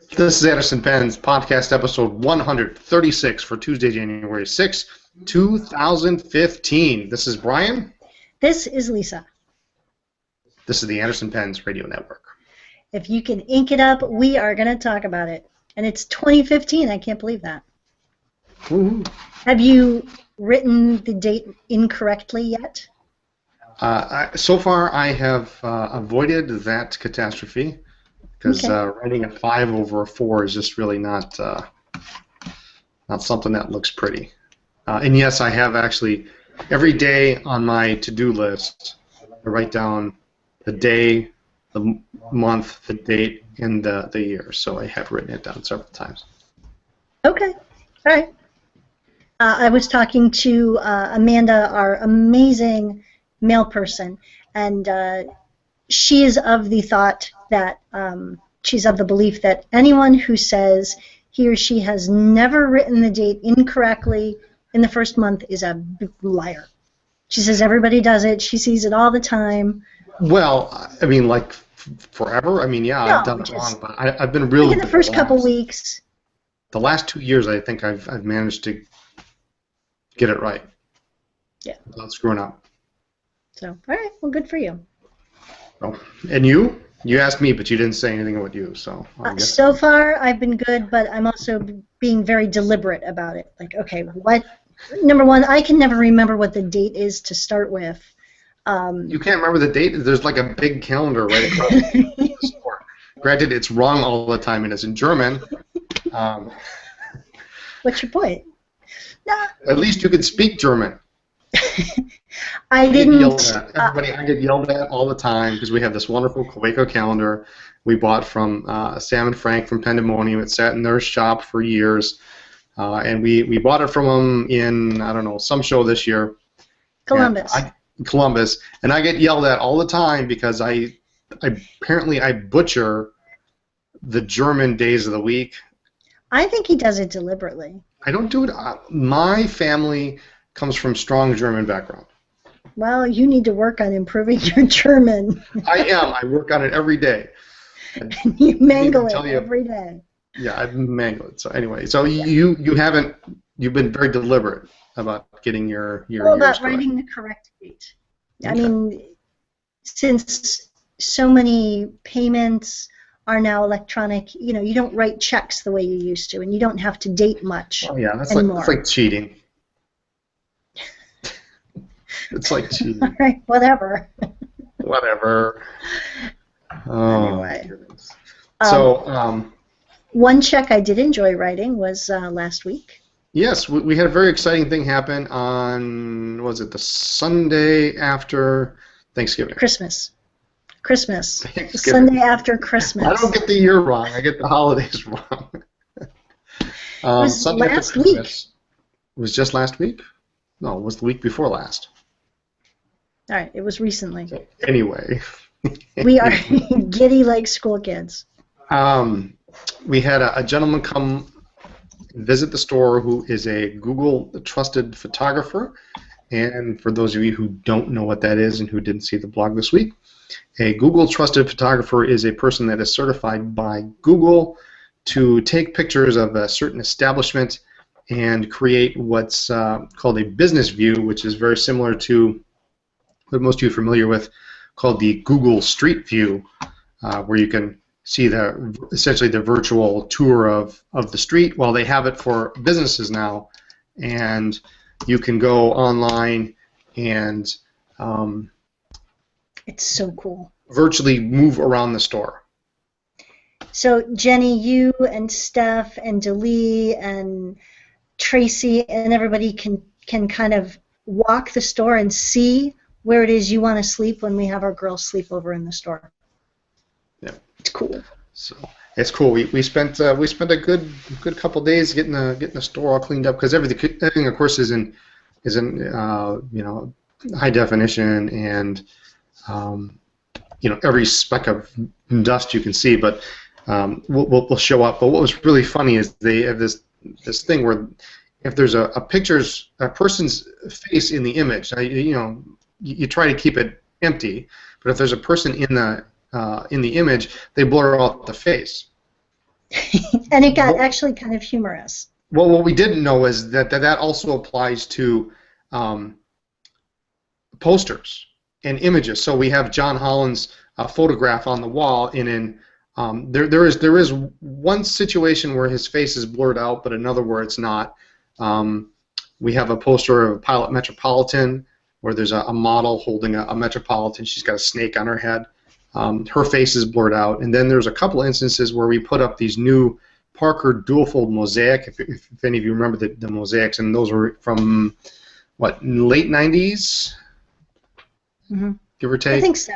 This is Anderson Penn's podcast episode 136 for Tuesday, January 6, 2015. This is Brian. This is Lisa. This is the Anderson Penn's radio network. If you can ink it up, we are going to talk about it. And it's 2015. I can't believe that. Woo-hoo. Have you written the date incorrectly yet? So far, I have avoided that catastrophe because writing a 5 over a 4 is just really not something that looks pretty. And yes, I have actually every day on my to-do list, I write down the day, the month, the date, and the year. So I have written it down several times. Okay. All right. I was talking to Amanda, our amazing mail person, and she is of the thought that she's of the belief that anyone who says he or she has never written the date incorrectly in the first month is a liar. She says everybody does it. She sees it all the time. Well, I mean, like forever. I mean, yeah, No, I've done it wrong, but I've been really like in the first couple weeks. The last 2 years, I think I've managed to get it right. Yeah. Without screwing up. So, all right. Well, good for you. Oh, and you? You asked me, but you didn't say anything about you. So. So far, I've been good, but I'm also being very deliberate about it. Like, okay, what? Number one, I can never remember what the date is to start with. You can't remember the date? There's like a big calendar right across the store. Granted, it's wrong all the time, and it's in German. What's your point? No. At least you can speak German. I didn't. I get yelled at all the time because we have this wonderful Quaker calendar we bought from Sam and Frank from Pandemonium. It sat in their shop for years, and we bought it from them in, I don't know, some show this year. Columbus. Columbus, and I get yelled at all the time because I butcher the German days of the week. I think he does it deliberately. I don't do it. My family comes from strong German background. Well, you need to work on improving your German. I am. I work on it every day. You mangle it every day. Yeah, I mangle it. So anyway, so you've been very deliberate about getting your about writing the correct date. Okay. I mean, since so many payments are now electronic, you don't write checks the way you used to, and you don't have to date much. Oh yeah, that's anymore. Like cheating. It's like cheating. All right, whatever. Whatever. Oh, anyway. So, one check I did enjoy writing was last week. Yes, we had a very exciting thing happen on, was it the Sunday after Thanksgiving? Christmas. Sunday after Christmas. I don't get the year wrong. I get the holidays wrong. It was Sunday last week. It was just last week? No, it was the week before last. All right, it was recently. So, anyway. We are giddy like school kids. We had a gentleman come visit the store who is a Google trusted photographer. And for those of you who don't know what that is and who didn't see the blog this week, a Google trusted photographer is a person that is certified by Google to take pictures of a certain establishment and create what's called a business view, which is very similar to what most of you are familiar with, called the Google Street View, where you can see essentially the virtual tour of the street. Well, they have it for businesses now, and you can go online and it's so cool. Virtually move around the store. So Jenny, you and Steph and Delee and Tracy and everybody can kind of walk the store and see where it is you want to sleep when we have our girls sleep over in the store. Yeah, it's cool. So it's cool. We spent a good couple days getting the store all cleaned up because everything of course is in high definition and every speck of dust you can see, but will show up. But what was really funny is they have this thing where if there's a person's face in the image, you try to keep it empty, but if there's a person in the image, they blur out the face. And it got Well, actually kind of humorous. well, what we didn't know is that also applies to um, posters and images. So we have John Holland's photograph on the wall, and there is one situation where his face is blurred out, but another where it's not. Um, we have a poster of a Pilot Metropolitan where there's a model holding a Metropolitan. She's got a snake on her head. Her face is blurred out, and then there's a couple instances where we put up these new Parker dual-fold mosaic. If any of you remember the mosaics, and those were from what, late 90s, Hmm. give or I take. think so.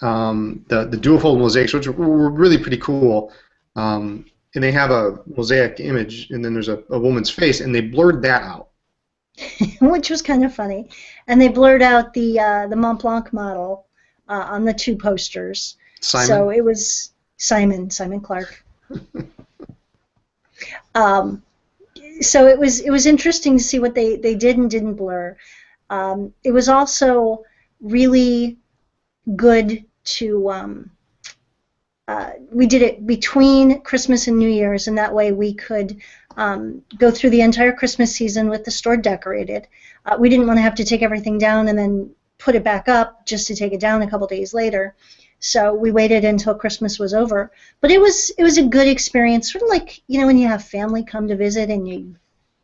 The dual fold mosaics, which were really pretty cool. And they have a mosaic image, and then there's a woman's face, and they blurred that out. Which was kind of funny. And they blurred out the Mont Blanc model on the two posters. So Simon? it was Simon Clark. Um, so it was interesting to see what they did and didn't blur. It was also really good to we did it between Christmas and New Year's, and that way we could go through the entire Christmas season with the store decorated. We didn't want to have to take everything down and then put it back up just to take it down a couple days later. So we waited until Christmas was over. But it was a good experience, sort of like, when you have family come to visit and you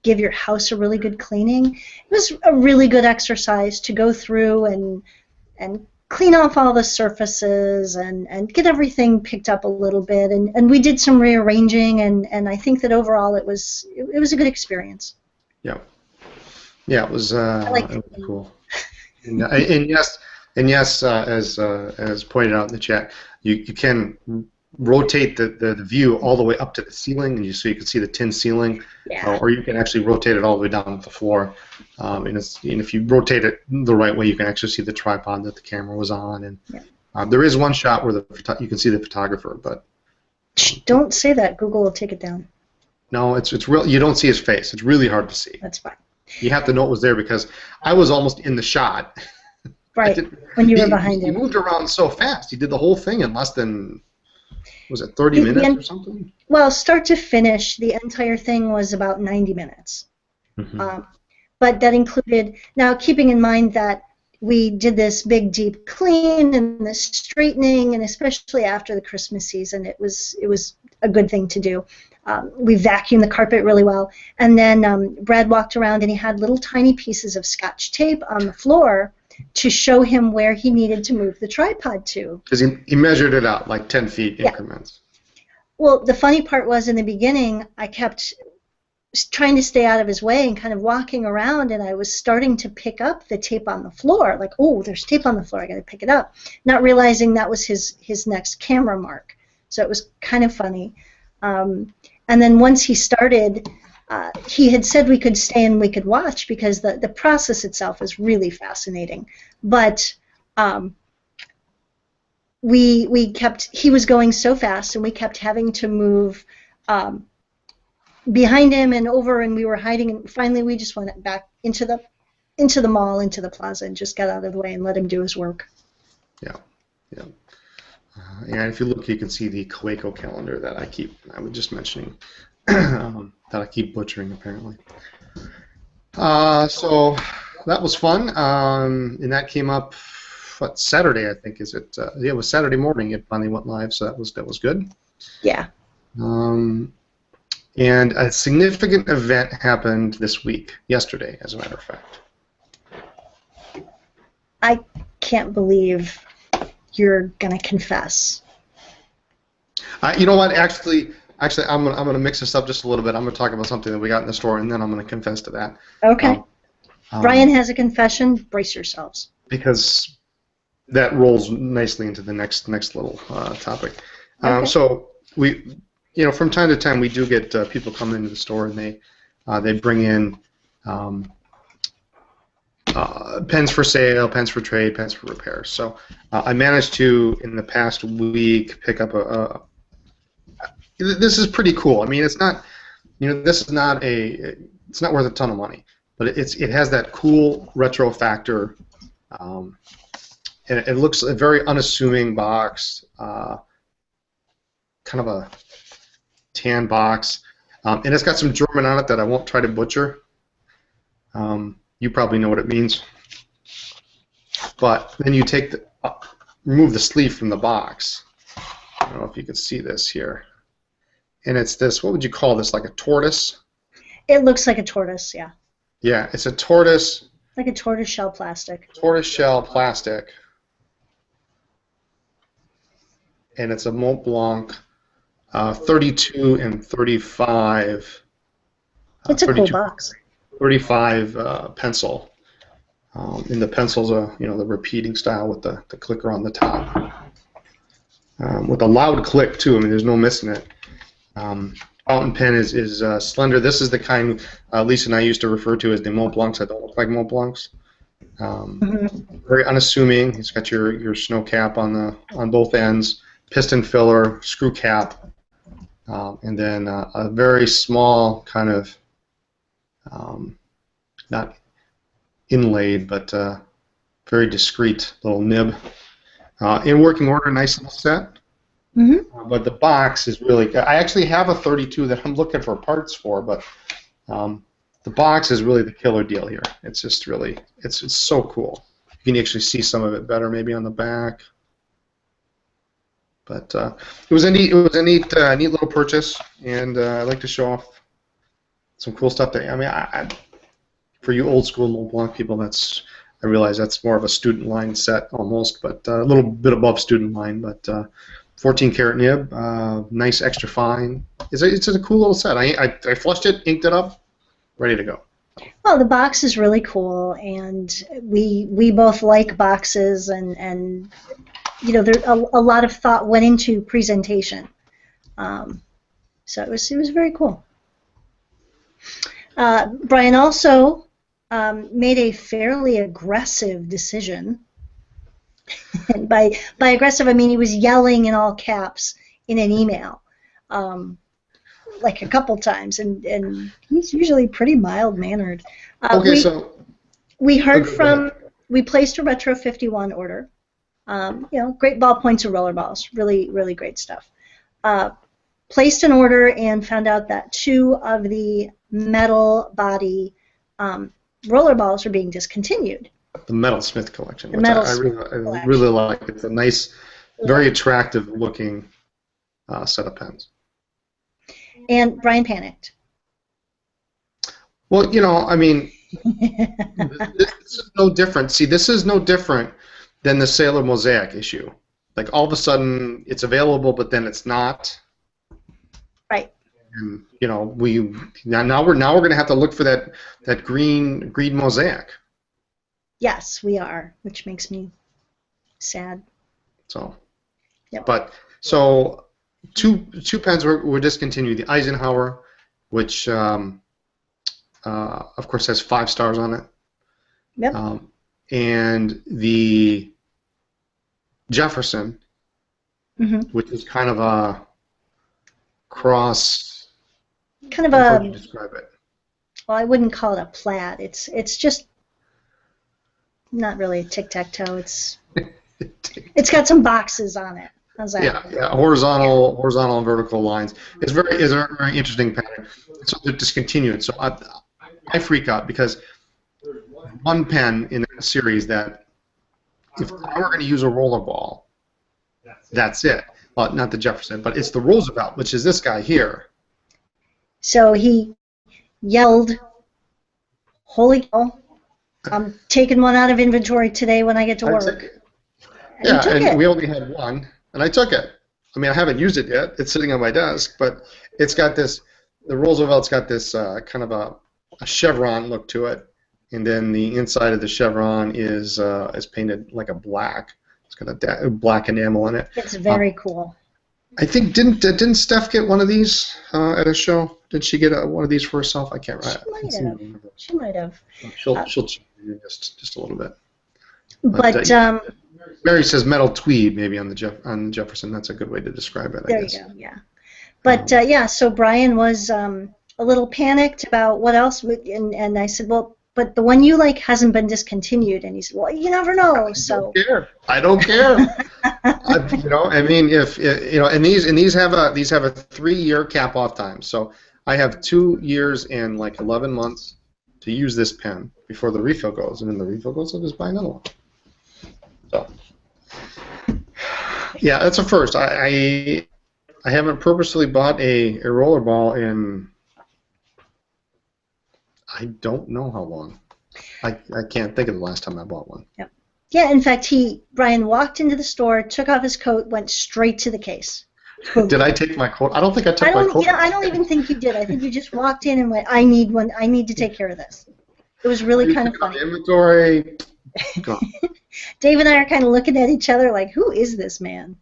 give your house a really good cleaning. It was a really good exercise to go through and clean off all the surfaces and get everything picked up a little bit. And we did some rearranging, and I think that overall it was a good experience. Yeah. Yeah, it was I liked it it. was cool. And yes, as pointed out in the chat, you can rotate the view all the way up to the ceiling, and so you can see the tin ceiling, Yeah. or you can actually rotate it all the way down to the floor. And if you rotate it the right way, you can actually see the tripod that the camera was on. And Yeah. there is one shot where you can see the photographer, but Shh, don't say that. Google will take it down. no, it's real. You don't see his face. It's really hard to see. That's fine. You have to know it was there because I was almost in the shot. Right, when you were behind He him. moved around so fast. He did the whole thing in less than, was it 30 minutes or something? Well, start to finish, the entire thing was about 90 minutes. Mm-hmm. But that included, now keeping in mind that we did this big deep clean and this straightening, and especially after the Christmas season, it was a good thing to do. We vacuumed the carpet really well, and then Brad walked around and he had little tiny pieces of Scotch tape on the floor to show him where he needed to move the tripod to. Because he measured it out like 10 feet increments. Well, the funny part was in the beginning, I kept trying to stay out of his way and kind of walking around, and I was starting to pick up the tape on the floor, like, oh, there's tape on the floor, I got to pick it up, not realizing that was his next camera mark. So it was kind of funny. And then once he started, he had said we could stay and we could watch because the process itself is really fascinating. But he was going so fast, and we kept having to move behind him and over, and we were hiding, and finally we just went back into the mall, into the plaza, and just got out of the way and let him do his work. Yeah, yeah. And if you look, you can see the Coeco calendar that I was just mentioning, that I keep butchering apparently. So that was fun, and that came up Saturday, I think, is it? Yeah, it was Saturday morning. It finally went live, so that was good. Yeah. And a significant event happened this week, yesterday, as a matter of fact. I can't believe you're gonna confess. You know what? Actually, I'm gonna mix this up just a little bit. I'm gonna talk about something that we got in the store, and then I'm gonna confess to that. Okay. Brian has a confession. Brace yourselves. Because that rolls nicely into the next little topic. Okay. So we, from time to time, we do get people coming into the store, and they bring in pens for sale, pens for trade, pens for repair. So I managed to, in the past week, pick up this is pretty cool. I mean, it's not, this is not it's not worth a ton of money, but it has that cool retro factor, and it looks a very unassuming box, kind of tan box, and it's got some German on it that I won't try to butcher. You probably know what it means. But then you take the remove the sleeve from the box. I don't know if you can see this here. And it's this, what would you call this, like a tortoise? It looks like a tortoise, yeah. Yeah, it's a tortoise. Like a tortoise shell plastic. Tortoise shell plastic. And it's a Mont Blanc 32 and 35. It's a cool box. 35 pencil. And the pencil's the repeating style with the clicker on the top. With a loud click too. I mean, there's no missing it. Fountain pen is slender. This is the kind Lisa and I used to refer to as the Mont Blancs that don't look like Mont Blancs. Very unassuming. It's got your snow cap on both ends, piston filler, screw cap, and then a very small kind of not inlaid but very discreet little nib. In working order, nice little set. But the box is really. I actually have a 32 that I'm looking for parts for, but the box is really the killer deal here. It's just really, it's so cool. You can actually see some of it better maybe on the back. But it was a neat little purchase, and I'd like to show off some cool stuff. That I for you old school Mont Blanc people, I realize that's more of a student line set almost, but a little bit above student line, but. 14 karat nib, nice extra fine. It's a cool little set. I flushed it, inked it up, ready to go. Well, the box is really cool, and we both like boxes, and there a lot of thought went into presentation. So it was very cool. Brian also made a fairly aggressive decision. And by aggressive, I mean he was yelling in all caps in an email, like a couple times, and he's usually pretty mild-mannered. We placed a Retro 51 order. Great ballpoints and rollerballs, really great stuff. Placed an order and found out that 2 of the metal body rollerballs are being discontinued. The Metal Smith collection, which I really like. It's a nice, very attractive looking set of pens. And Brian panicked. Well, I mean, this is no different. See, this is no different than the Sailor Mosaic issue. Like all of a sudden it's available, but then it's not. Right. And now we're going to have to look for that green Mosaic. Yes, we are, which makes me sad. So, yep. But so two pens were discontinued. The Eisenhower, which of course has 5 stars on it. Yep. And the Jefferson, which is kind of a cross. Kind of how would you describe it? Well, I wouldn't call it a plaid. It's just. Not really a tic-tac-toe. It's got some boxes on it. How's that? Yeah, horizontal and vertical lines. It's very interesting pattern. So they're discontinued. So I freak out because one pen in a series that if I were going to use a rollerball, that's it. Well, not the Jefferson, but it's the Roosevelt, which is this guy here. So he yelled, "Holy cow! I'm taking one out of inventory today when I get to work." And we only had one, and I took it. I mean, I haven't used it yet. It's sitting on my desk, but it's got this. The Roosevelt's got this kind of a chevron look to it, and then the inside of the chevron is painted like a black. It's got a black enamel in it. It's very cool. I think didn't Steph get one of these at a show? Did she get one of these for herself? I can't remember. She might have. She'll check in just a little bit. But Mary says metal tweed maybe on Jefferson. That's a good way to describe it. There you go. Yeah. But so Brian was a little panicked about what else, and I said, well, but the one you like hasn't been discontinued. And he said, well, you never know. So I don't care. I mean, if and these have a 3-year cap off time. So I have 2 years and like 11 months to use this pen before the refill goes, and then the refill goes, I'll just buy another one. So yeah, that's a first. I haven't purposely bought a rollerball in I don't know how long. I can't think of the last time I bought one. Yep. Yeah, in fact, Brian walked into the store, took off his coat, went straight to the case. Did I take my coat? I don't think I took my coat. Yeah, I don't even think you did. I think you just walked in and went, I need one. I need to take care of this. It was really kind of funny. Inventory. Dave and I are kind of looking at each other like, who is this man?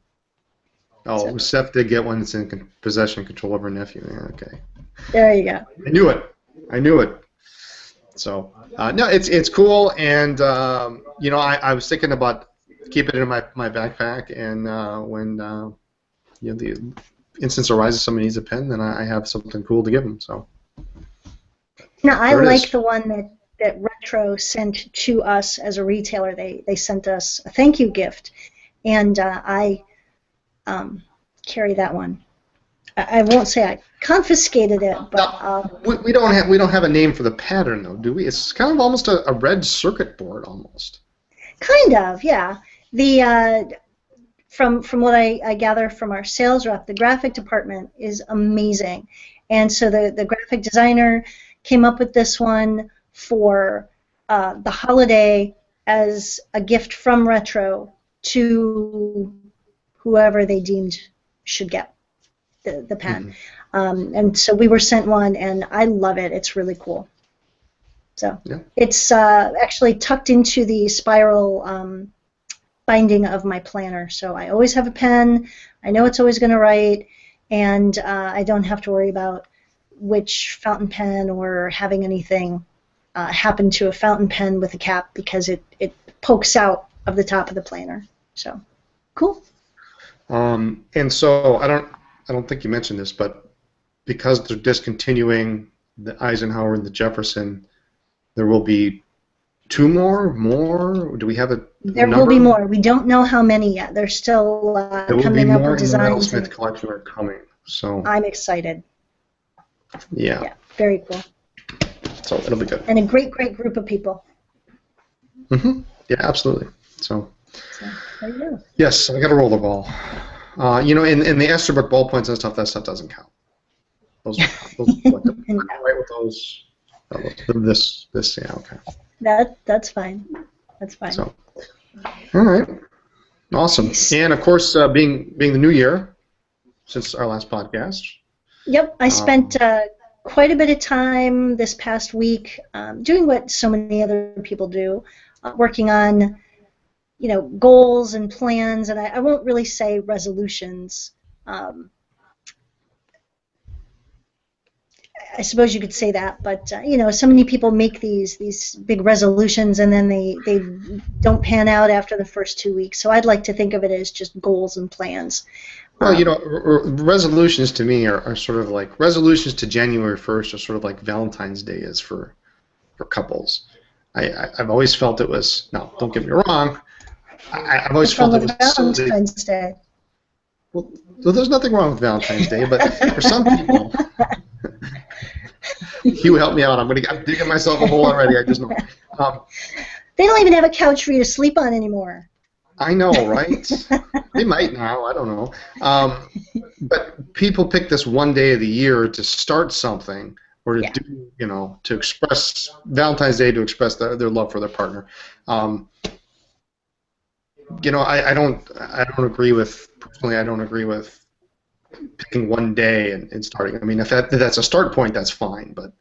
Oh, Seth did get one that's in possession control of her nephew. Yeah, okay. There you go. I knew it. So no, it's cool, and I was thinking about keeping it in my backpack, and when the instance arises, somebody needs a pen, then I have something cool to give them. So. Now I like the one that Retro sent to us as a retailer. They sent us a thank you gift, and I carry that one. I won't say I confiscated it, but we don't have a name for the pattern though, do we? It's kind of almost a red circuit board almost. Kind of, yeah. The from what I gather from our sales rep, the graphic department is amazing, and so the graphic designer came up with this one for the holiday as a gift from Retro to whoever they deemed should get the pen. Mm-hmm. And so we were sent one, and I love it. It's really cool. So yeah. It's actually tucked into the spiral binding of my planner. So I always have a pen. I know it's always going to write, and I don't have to worry about which fountain pen or having anything happen to a fountain pen with a cap, because it pokes out of the top of the planner. So cool. And so I don't think you mentioned this, but because they're discontinuing the Eisenhower and the Jefferson, there will be 2 more. Do we have a There number? will be more. We don't know how many yet. They're still coming up with designs. There will be more in the Smith collection are coming. So I'm excited. Yeah. Yeah, very cool. So it'll be good. And a great group of people. Mm-hmm. Yeah, absolutely. So there you go. Yes, I got a rollerball. In the Esterbrook ballpoints and stuff, that stuff doesn't count. Those like I'm right with those. This, yeah, okay. That's fine. That's fine. So, all right, awesome. And of course, being the new year since our last podcast. Yep, I spent quite a bit of time this past week doing what so many other people do, working on goals and plans, and I won't really say resolutions. I suppose you could say that, but so many people make these big resolutions, and then they don't pan out after the first 2 weeks. So I'd like to think of it as just goals and plans. Well, resolutions to me are sort of like resolutions to January 1st are sort of like Valentines Day is for couples. I've always felt it was, no, don't get me wrong, I've always felt it was Valentine's Day. Well, there's nothing wrong with Valentine's Day, but for some people, Hugh, help me out. I'm digging myself a hole already. I just know. They don't even have a couch for you to sleep on anymore. I know, right? They might now. I don't know. But people pick this one day of the year to start something, or to do, to express Valentine's Day, to express their love for their partner. I don't agree with personally. I don't agree with picking one day and starting. I mean, if that's a start point, that's fine. But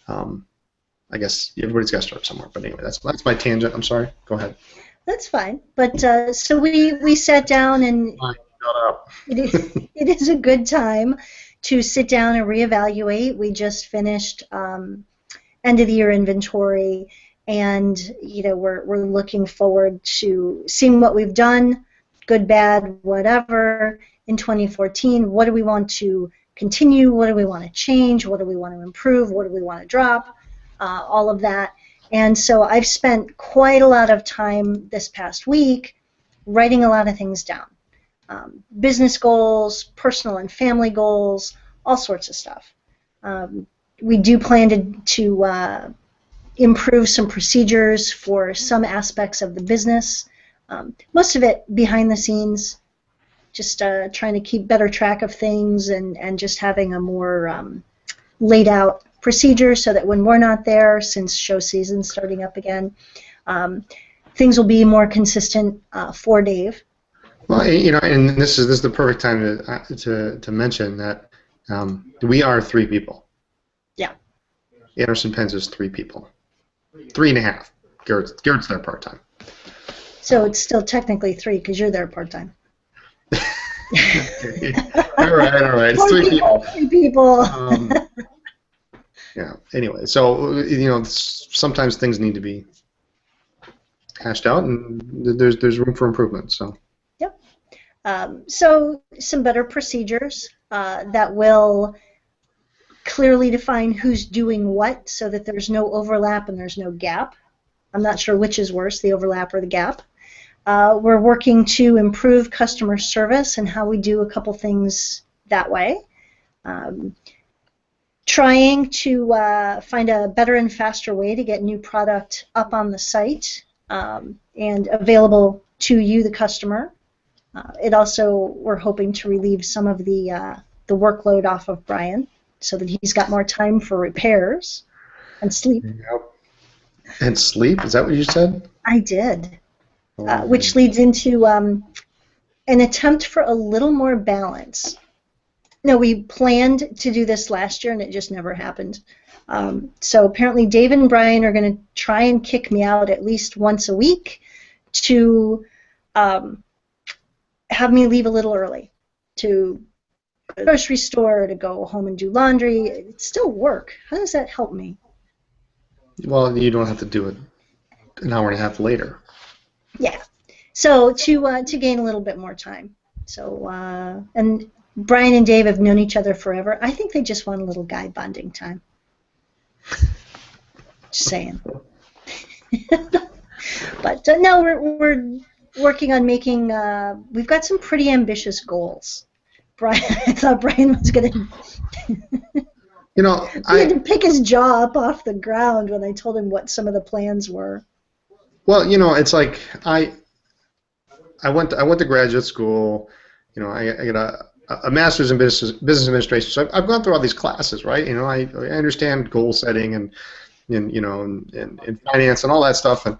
I guess everybody's got to start somewhere. But anyway, that's my tangent. I'm sorry. Go ahead. That's fine. But so we sat down, and shut up. it is a good time to sit down and reevaluate. We just finished end of the year inventory, and we're looking forward to seeing what we've done, good, bad, whatever, in 2014. What do we want to continue? What do we want to change? What do we want to improve? What do we want to drop? All of that. And so I've spent quite a lot of time this past week writing a lot of things down. Business goals, personal and family goals, all sorts of stuff. We do plan to improve some procedures for some aspects of the business. Most of it behind the scenes, just trying to keep better track of things and just having a more laid out procedure so that when we're not there, since show season's starting up again, things will be more consistent for Dave. Well, and this is the perfect time to mention that we are 3 people. Yeah. Anderson Pens is 3 people. 3.5. Garrett's there part-time. So it's still technically 3 because you're there part-time. All right. It's 3 people. 3 people. Yeah. Anyway, so sometimes things need to be hashed out, and there's room for improvement. So. Yep. So some better procedures that will clearly define who's doing what, so that there's no overlap and there's no gap. I'm not sure which is worse, the overlap or the gap. We're working to improve customer service and how we do a couple things that way. Trying to find a better and faster way to get new product up on the site and available to you, the customer. It also, we're hoping to relieve some of the workload off of Brian so that he's got more time for repairs and sleep. Yep. And sleep? Is that what you said? I did. Which leads into an attempt for a little more balance. No, we planned to do this last year, and it just never happened. So apparently Dave and Brian are going to try and kick me out at least once a week to have me leave a little early to go to the grocery store, to go home and do laundry. It's still work. How does that help me? Well, you don't have to do it an hour and a half later. Yeah. So to gain a little bit more time. So and Brian and Dave have known each other forever. I think they just want a little guy bonding time. Just saying. But no, we're working on making. We've got some pretty ambitious goals. Brian, I thought Brian was going to. He had to pick his jaw up off the ground when I told him what some of the plans were. Well, it's like I went to graduate school. I got a master's in business administration, so I've gone through all these classes, right? I understand goal setting and finance and all that stuff, and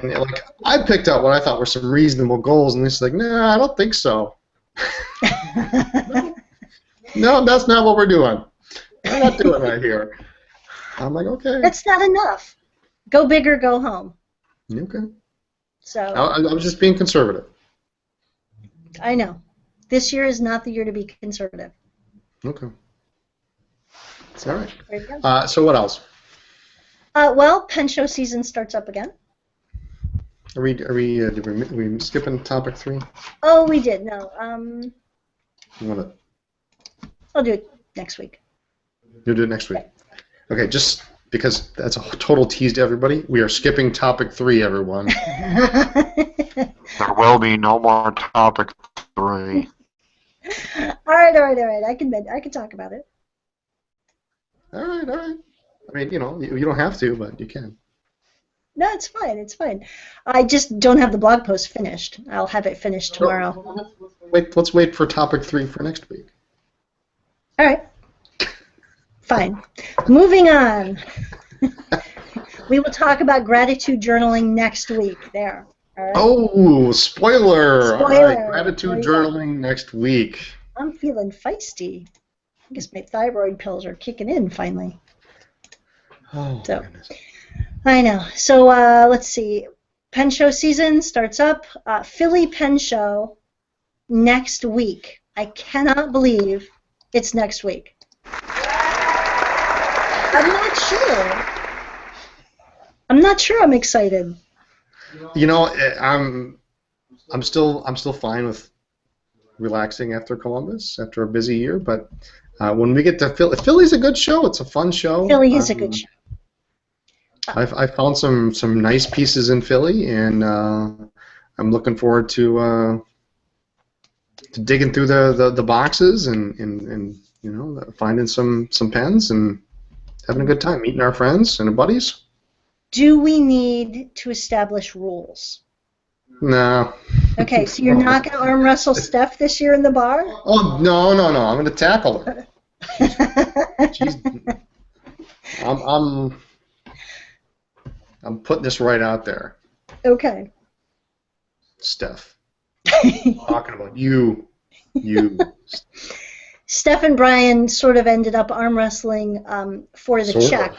like I picked out what I thought were some reasonable goals, and it's like, nah, I don't think so. No, that's not what we're doing. We're not doing that here. I'm like, okay. That's not enough. Go big or go home. Okay. So I was just being conservative. I know. This year is not the year to be conservative. Okay. All right. There you go. So what else? Well, pen show season starts up again. Are we skipping topic 3? Oh, we did. No. I'll do it next week. You'll do it next week. Okay, just because that's a total tease to everybody. We are skipping topic 3, everyone. There will be no more topic 3. All right. I can talk about it. All right. I mean, you don't have to, but you can. No, it's fine. I just don't have the blog post finished. I'll have it finished tomorrow. Let's wait for topic 3 for next week. All right. Fine. Moving on. We will talk about gratitude journaling next week. There. All right. Oh, spoiler! All Spoiler. right, gratitude journaling next week. I'm feeling feisty. I guess my thyroid pills are kicking in finally. Oh, So. goodness. I know. So let's see. Pen show season starts up. Philly Pen Show next week. I cannot believe it's next week. I'm not sure I'm excited. I'm still fine with relaxing after Columbus, after a busy year, but when we get to Philly's a good show. It's a fun show. Philly is a good show. I found some nice pieces in Philly, and I'm looking forward to digging through the boxes and finding some pens and having a good time, meeting our friends and our buddies. Do we need to establish rules? No. Okay, so you're not going to arm wrestle Steph this year in the bar? Oh, no. I'm going to tackle her. She's, I'm putting this right out there. Okay. Steph. Talking about you. Steph and Brian sort of ended up arm wrestling for the check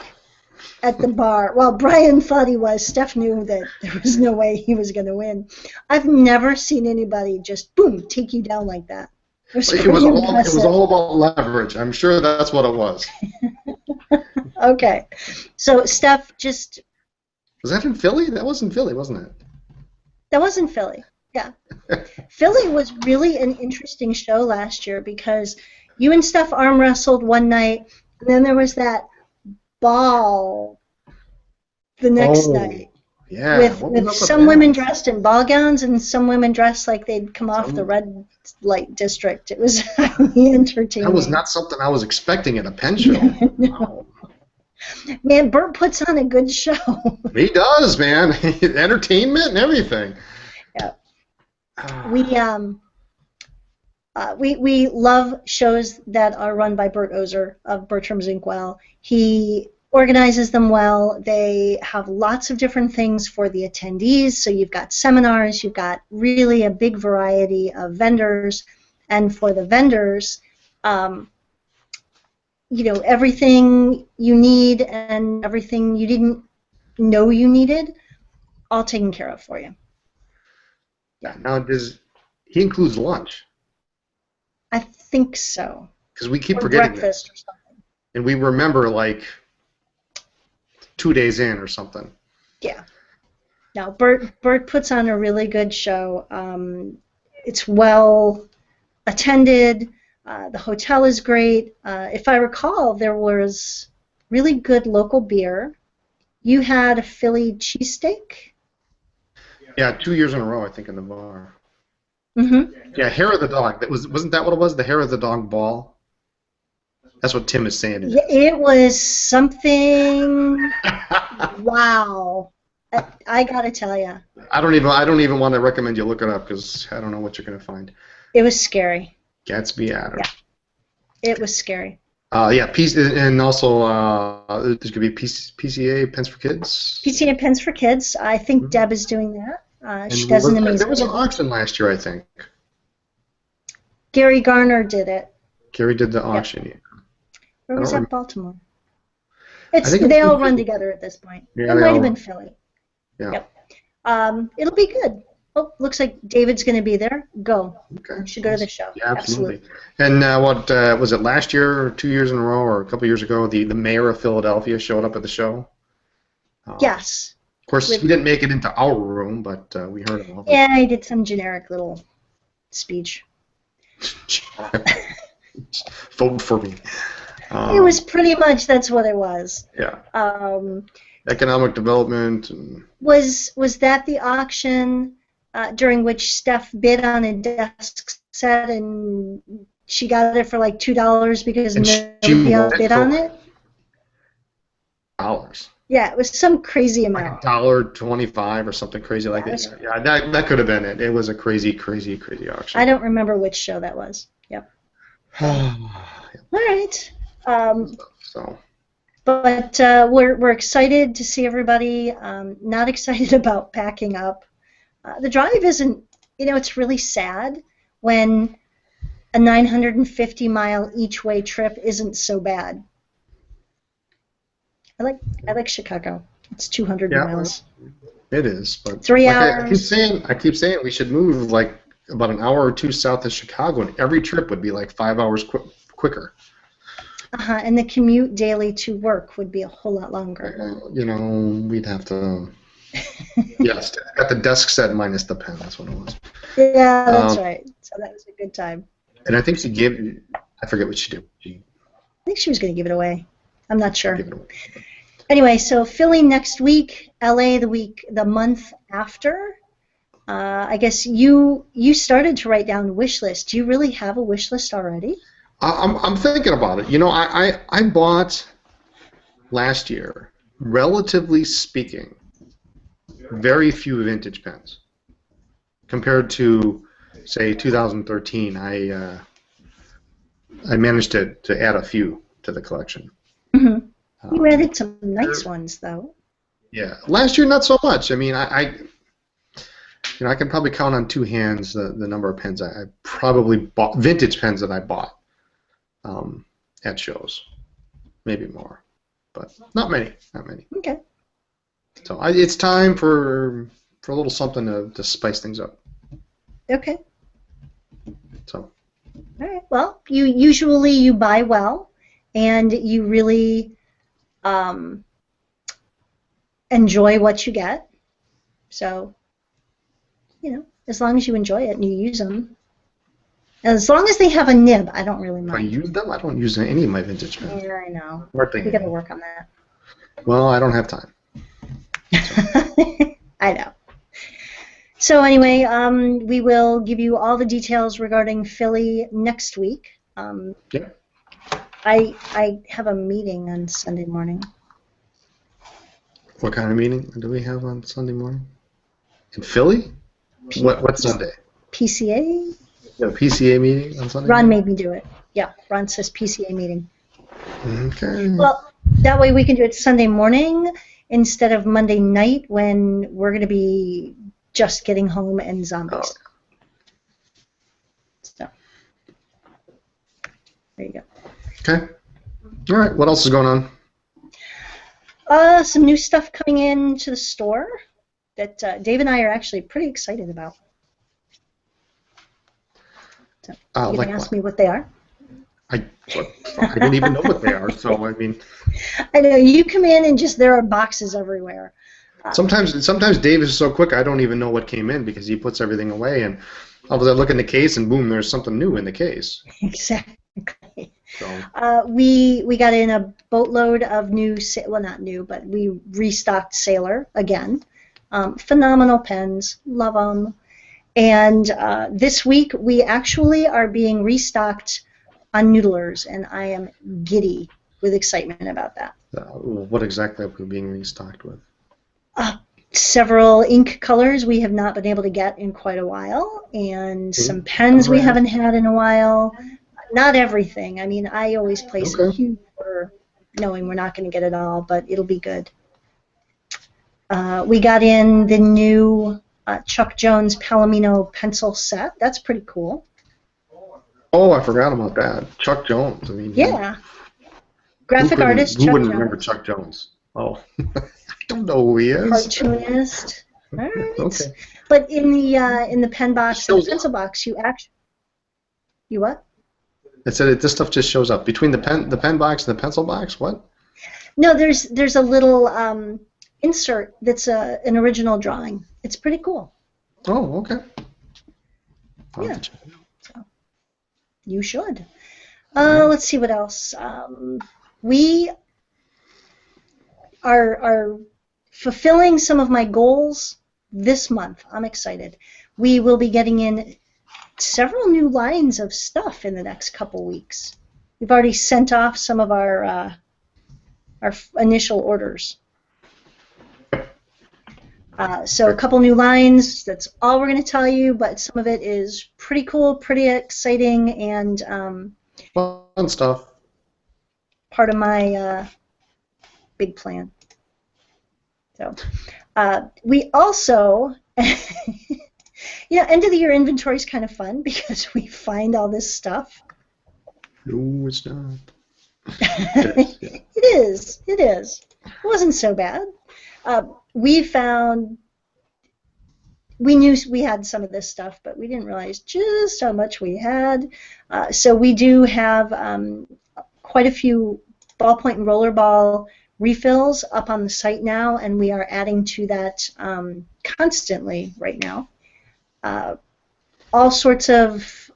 at the bar. Well, Brian thought he was. Steph knew that there was no way he was going to win. I've never seen anybody just, boom, take you down like that. It was all about leverage. I'm sure that's what it was. Okay. So, Steph just... Was that in Philly? That was in Philly, wasn't it? That was in Philly, yeah. Philly was really an interesting show last year because you and Steph arm wrestled one night, and then there was that ball the next night. Yeah. With some women dressed in ball gowns and some women dressed like they'd come off the red light district. It was highly entertaining. That was not something I was expecting at a pen show. No. Man, Bert puts on a good show. He does, man. Entertainment and everything. Yeah. We love shows that are run by Bert Ozer of Bertram's Inkwell. He organizes them well. They have lots of different things for the attendees. So you've got seminars, you've got really a big variety of vendors, and for the vendors, everything you need and everything you didn't know you needed, all taken care of for you. Yeah. Now, he includes lunch? I think so. Because we keep forgetting breakfast or something. And we remember like 2 days in or something. Yeah. No, Bert puts on a really good show. It's well attended. The hotel is great. If I recall, there was really good local beer. You had a Philly cheesesteak? Yeah, 2 years in a row, I think, in the bar. Mm-hmm. Yeah, hair of the dog. Wasn't that what it was? The hair of the dog ball? That's what Tim is saying. It was something. Wow. I gotta tell you. I don't even want to recommend you look it up because I don't know what you're gonna find. It was scary. Gatsby Adams. Yeah. It was scary. And also there's gonna be PCA Pens for Kids. PCA Pens for Kids. I think Deb is doing that. She does an amazing. There was an auction last year, I think. Gary Garner did it. Gary did the auction. Yep. Or was that Baltimore? They all run together at this point. Yeah, it might have been Philly. Yeah. Yep. It'll be good. Oh, looks like David's going to be there. Go. Okay. You should go to the show. Yeah, absolutely. And what was it last year, or 2 years in a row, or a couple years ago? The mayor of Philadelphia showed up at the show. Yes. Of course, he didn't make it into our room, but we heard him. Yeah, he did some generic little speech. Vote for me. It was pretty much, that's what it was. Yeah. Economic development. And was that the auction during which Steph bid on a desk set and she got it for like $2 because nobody else bid on it? $. Yeah, it was some crazy amount. Like $1.25 or something crazy like that. Yeah, that could have been it. It was a crazy auction. I don't remember which show that was. Yep. All right. But we're excited to see everybody. Not excited about packing up. The drive isn't. It's really sad when a 950-mile each-way trip isn't so bad. I like Chicago. It's 200 miles. It is, but 3 hours. I keep saying we should move like about an hour or two south of Chicago, and every trip would be like 5 hours quicker. And the commute daily to work would be a whole lot longer. We'd have to. Yes, got the desk set minus the pen. That's what it was. Yeah, that's right. So that was a good time. And I think she gave. I forget what she did. I think she was going to give it away. I'm not sure. Anyway, so Philly next week, LA the month after. I guess you started to write down wish list. Do you really have a wish list already? I'm thinking about it. You know, I bought last year, relatively speaking, very few vintage pens compared to, say, 2013. I managed to add a few to the collection. Mm-hmm. You Um, added some nice ones, though. yeah, last year not so much. I mean, I can probably count on two hands the number of pens I probably bought, vintage pens that I bought at shows, maybe more, but not many, not many. Okay. So it's time for a little something to spice things up. Okay. So. All right. Well, you buy well, and you really enjoy what you get. So, as long as you enjoy it and you use them, as long as they have a nib, I don't really mind. I use them. I don't use any of my vintage pens. Yeah, I know. We got to work on that. Well, I don't have time. I know. So anyway, we will give you all the details regarding Philly next week. Yeah. I have a meeting on Sunday morning. What kind of meeting do we have on Sunday morning? In Philly? What Sunday? PCA? You have a PCA meeting on Sunday? Ron made me do it. Yeah, Ron says PCA meeting. Okay. Well, that way we can do it Sunday morning instead of Monday night when we're going to be just getting home and zombies. So, there you go. Okay. All right. What else is going on? Some new stuff coming in to the store that Dave and I are actually pretty excited about. So, you like can ask what? me what they are. I don't even know what they are. So I mean. I know you come in and just there are boxes everywhere. Sometimes Dave is so quick I don't even know what came in because he puts everything away and all of a sudden I look in the case and boom, there's something new in the case. Exactly. So. We got in a boatload of new, well, not new, but we restocked Sailor again. Phenomenal pens, love them. And this week we actually are being restocked on Noodlers, and I am giddy with excitement about that. What exactly are we being restocked with? Several ink colors we have not been able to get in quite a while, and some pens we haven't had in a while. Not everything. I mean, I always place a huge order knowing we're not going to get it all, but it'll be good. We got in the new Chuck Jones Palomino pencil set. That's pretty cool. Oh, I forgot about that. Chuck Jones. I mean, yeah. Graphic artist Chuck Jones. Who wouldn't remember Chuck Jones? Oh, I don't know who he is. Cartoonist. All right. Okay. But in the pen box and the pencil box, you what? I said this stuff just shows up between the pen box and the pencil box. What? No, there's a little insert that's an original drawing. It's pretty cool. Oh, okay. Yeah. So, you should. Let's see what else. We are fulfilling some of my goals this month. I'm excited. We will be getting in several new lines of stuff in the next couple weeks. We've already sent off some of our initial orders. So a couple new lines, that's all we're going to tell you, but some of it is pretty cool, pretty exciting, and fun stuff. Part of my big plan. So we also, end of the year inventory is kind of fun because we find all this stuff. No, it's not. It is. It wasn't so bad. We knew we had some of this stuff, but we didn't realize just how much we had. So we do have quite a few ballpoint and rollerball refills up on the site now, and we are adding to that constantly right now. All sorts of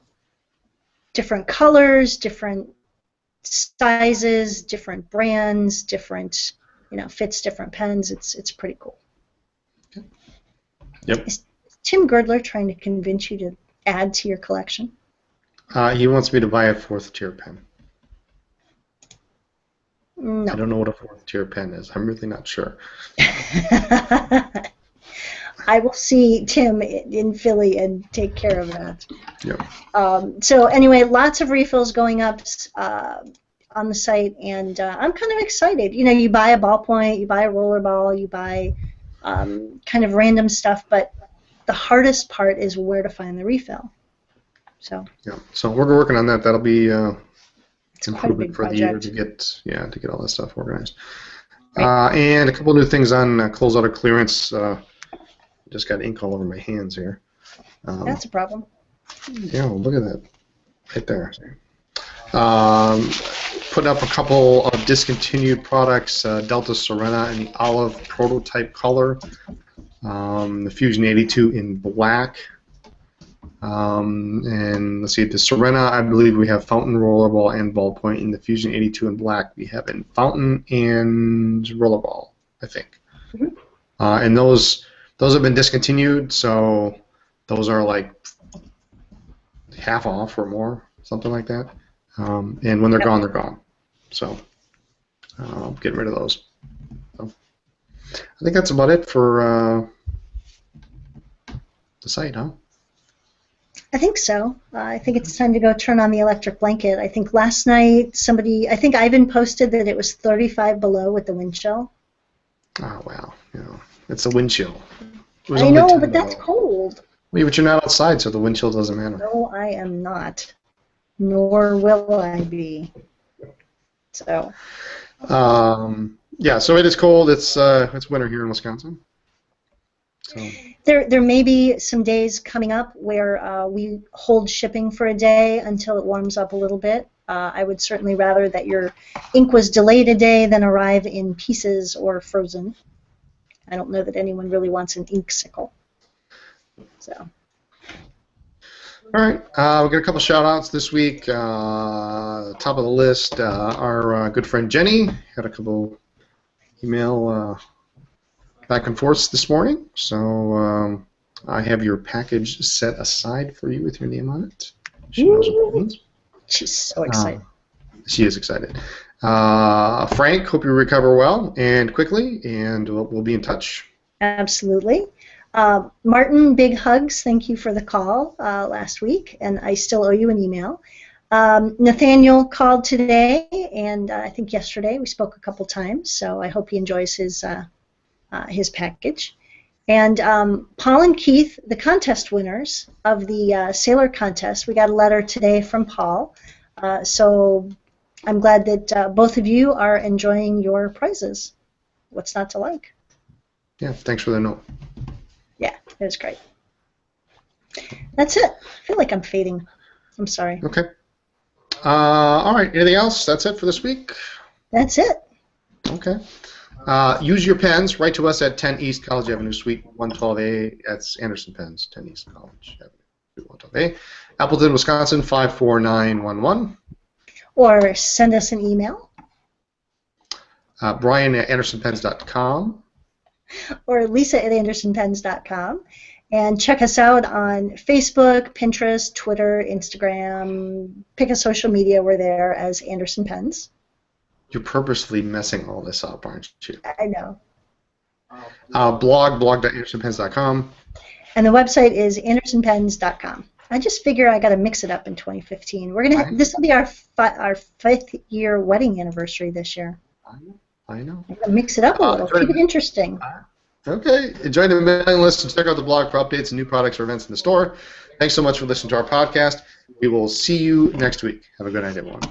different colors, different sizes, different brands, different fits different pens. It's pretty cool. Yep. Is Tim Girdler trying to convince you to add to your collection? He wants me to buy a 4th tier pen. No. I don't know what a 4th tier pen is. I'm really not sure. I will see Tim in Philly and take care of that. Yep. So anyway, lots of refills going up on the site, and I'm kind of excited. You buy a ballpoint, you buy a rollerball, you buy kind of random stuff, but the hardest part is where to find the refill. So. Yeah. So we're working on that. That'll be it's quite a big for project. the year to get all that stuff organized. Right. And a couple new things on closeout or clearance. Just got ink all over my hands here. That's a problem. Yeah, well, look at that, right there. Put up a couple of discontinued products, Delta Serena in the olive prototype color, the Fusion 82 in black, and let's see, the Serena, I believe we have fountain, rollerball, and ballpoint. In the Fusion 82 in black, we have in fountain and rollerball, I think. Mm-hmm. And those have been discontinued, so those are like half off or more, something like that. And when they're gone, they're gone. So getting rid of those. So I think that's about it for the site, huh? I think so. I think it's time to go turn on the electric blanket. I think last night I think Ivan posted that it was 35 below with the wind chill. Oh, wow. It's a wind chill. I know, but that's cold. Well, but you're not outside, so the wind chill doesn't matter. No, I am not. Nor will I be. So. Yeah, so it is cold. It's winter here in Wisconsin. So. There may be some days coming up where we hold shipping for a day until it warms up a little bit. I would certainly rather that your ink was delayed a day than arrive in pieces or frozen. I don't know that anyone really wants an ink sickle. So. All right, we've got a couple shout-outs this week. Top of the list, our good friend Jenny had a couple email back and forth this morning. So I have your package set aside for you with your name on it. She knows what that means. She's so excited. She is excited. Frank, hope you recover well and quickly, and we'll be in touch. Absolutely. Martin, big hugs. Thank you for the call last week, and I still owe you an email. Nathaniel called today, and I think yesterday we spoke a couple times, so I hope he enjoys his package. And Paul and Keith, the contest winners of the Sailor Contest, we got a letter today from Paul, so I'm glad that both of you are enjoying your prizes. What's not to like? Yeah, thanks for the note. Yeah, it was great. That's it. I feel like I'm fading. I'm sorry. Okay. All right. Anything else? That's it for this week? That's it. Okay. Use your pens. Write to us at 10 East College Avenue, Suite 112A. That's Anderson Pens, 10 East College Avenue, Suite 112A. Appleton, Wisconsin, 54911. Or send us an email. Brian at AndersonPens.com. Or Lisa at AndersonPens.com. And check us out on Facebook, Pinterest, Twitter, Instagram. Pick a social media. We're there as Anderson Pens. You're purposely messing all this up, aren't you? I know. blog.andersonpens.com. And the website is AndersonPens.com. I just figure I got to mix it up in 2015. We're gonna. This will be our 5th year wedding anniversary this year. I know. I'm gonna mix it up a little. Keep it interesting. Okay. Join the mailing list and check out the blog for updates and new products or events in the store. Thanks so much for listening to our podcast. We will see you next week. Have a good night, everyone.